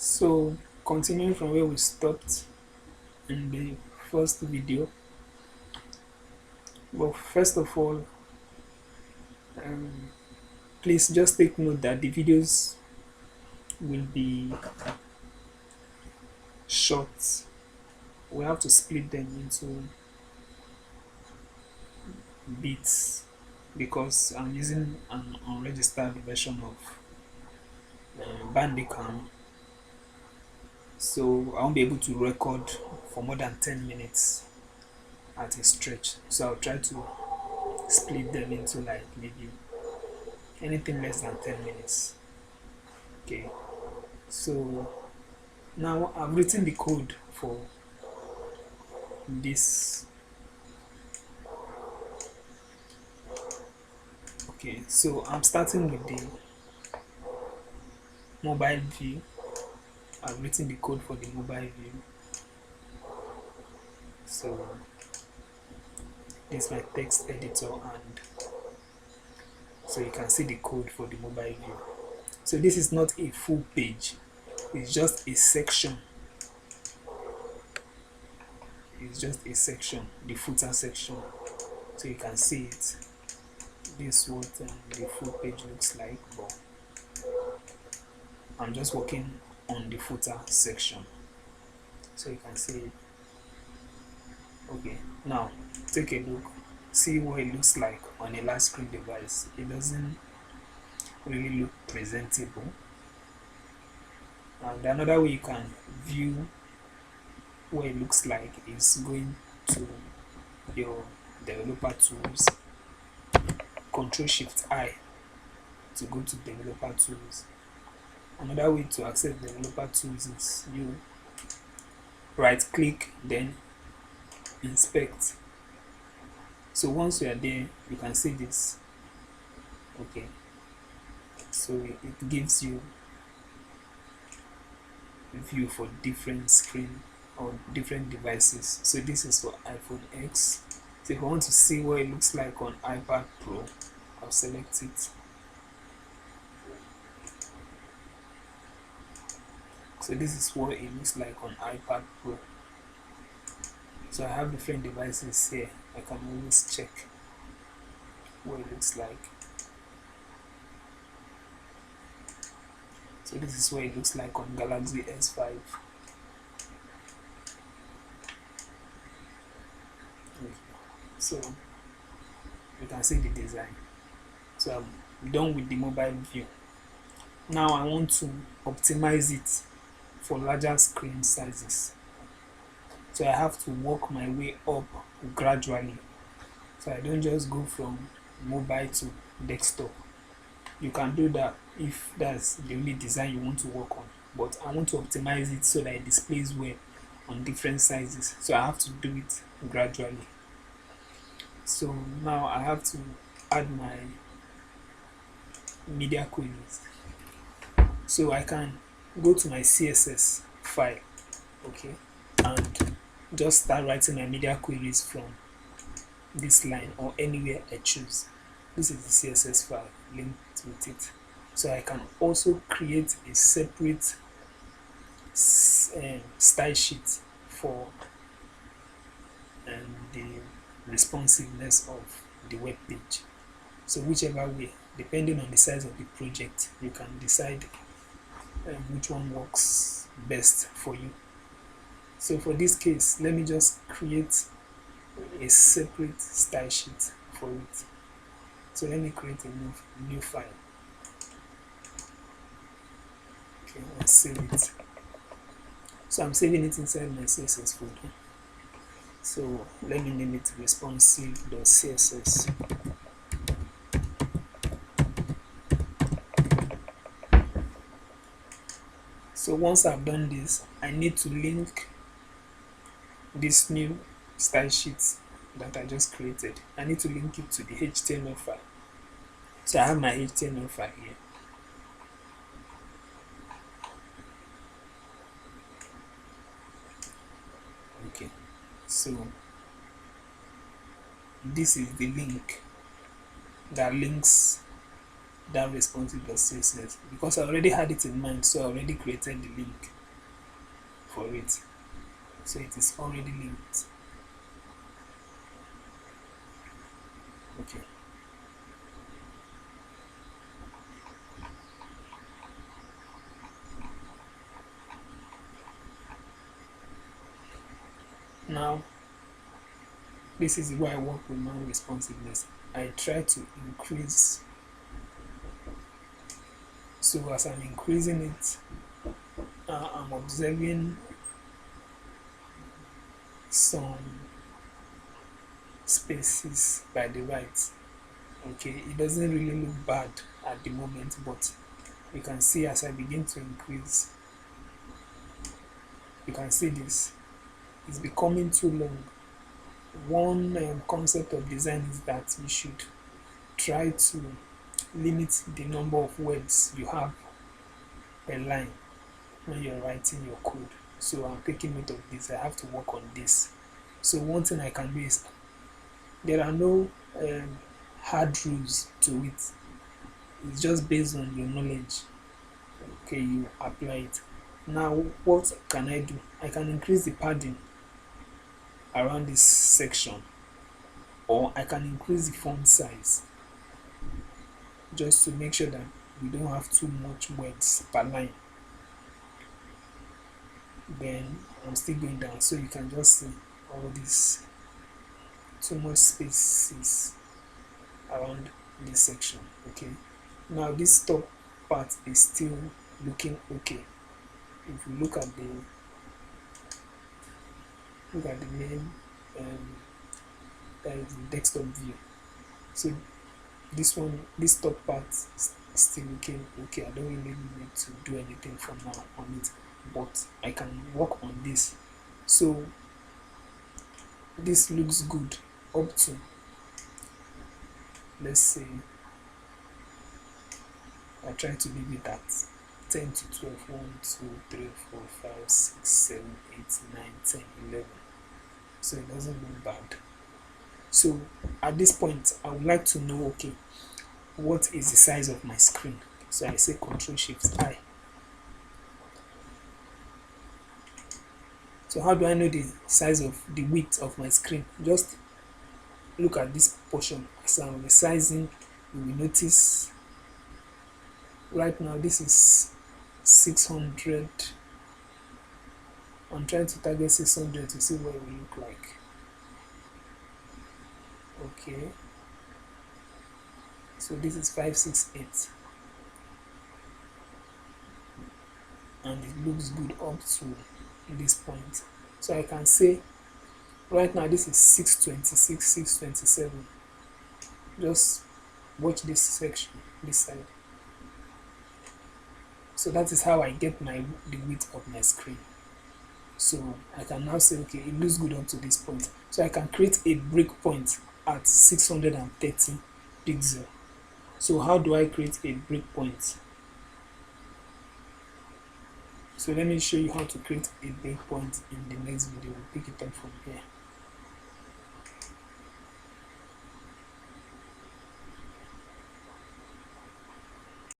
So, continuing from where we stopped in the first video, but first of all, um, please just take note that the videos will be short. We have to split them into bits because I'm using an unregistered version of Bandicam, so I won't be able to record for more than 10 minutes at a stretch. So I'll try to split them into like maybe anything less than 10 minutes. Okay, so now I've written the code for this. Okay, so I'm starting with the mobile view. I've written the code for the mobile view. So this is my text editor, and so you can see the code for the mobile view. So this is not a full page, it's just a section. It's just a section, the footer section. So you can see it. This is what the full page looks like, but I'm just working on the footer section. So you can see it. Okay, now take a look, see what it looks like on a large screen device. It doesn't really look presentable. And another way you can view what it looks like is going to your developer tools, Control Shift I to go to developer tools. Another way to access developer tools is you right click, then inspect. So once you are there, you can see this. Okay, so it gives you view for different screen or different devices. So this is for iPhone X. So if I want to see what it looks like on iPad Pro, I'll select it. So this is what it looks like on iPad Pro. So I have different devices here. I can always check what it looks like. So this is what it looks like on Galaxy S5. Okay. So you can see the design. So I'm done with the mobile view. Now I want to optimize it for larger screen sizes. So I have to work my way up gradually. So I don't just go from mobile to desktop. You can do that if that's the only design you want to work on. But I want to optimize it so that it displays well on different sizes. So I have to do it gradually. So now I have to add my media queries. So I can go to my CSS file, okay, and just start writing my media queries from this line or anywhere I choose. This is the CSS file linked with it. So I can also create a separate style sheet for the responsiveness of the web page. So whichever way, depending on the size of the project, you can decide which one works best for you. So for this case, let me just create a separate style sheet for it. So let me create a new file. Okay, and save it. So I'm saving it inside my CSS folder. So let me name it responsive.css. So once I've done this, I need to link this new style sheet that I just created. I need to link it to the HTML file. So I have my HTML file here. Okay, so this is the link that links that responsive.css because I already had it in mind, so I already created the link. for it. So it is already linked. Okay. Now, this is why I work with non-responsiveness. I try to increase. So as I'm increasing it, I'm observing some spaces by the right. Okay, it doesn't really look bad at the moment, but you can see as I begin to increase, you can see this is becoming too long. One concept of design is that you should try to limit the number of words you have per line when you're writing your code. So I'm taking note of this. I have to work on this. So one thing I can do is there are no hard rules to it. It's just based on your knowledge. Okay, you apply it. Now, what can I do? I can increase the padding around this section, or I can increase the font size just to make sure that we don't have too much words per line. Then I'm still going down, so you can just see all these too much spaces around this section. Okay, now this top part is still looking okay. If you look at the main that is the desktop view, so this top part is still looking okay. I don't really need to do anything from now on it, but I can work on this. So this looks good up to, let's say, I try to leave it at 10 to 12, 1, 2, 3, 4, 5, 6, 7, 8, 9, 10, 11. So it doesn't look bad. So at this point, I would like to know, okay, what is the size of my screen? So I say Ctrl+Shift+I. So how do I know the size of the width of my screen? Just look at this portion. As I'm resizing, you will notice right now this is 600. I'm trying to target 600 to see what it will look like. Okay, so this is 568, and it looks good up to this point. So I can say right now this is 626, 627. Just watch this section, this side. So that is how I get the width of my screen. So I can now say, okay, it looks good up to this point. So I can create a breakpoint at 630 pixels. So how do I create a breakpoint? So let me show you how to create a breakpoint in the next video. We'll pick it up from here.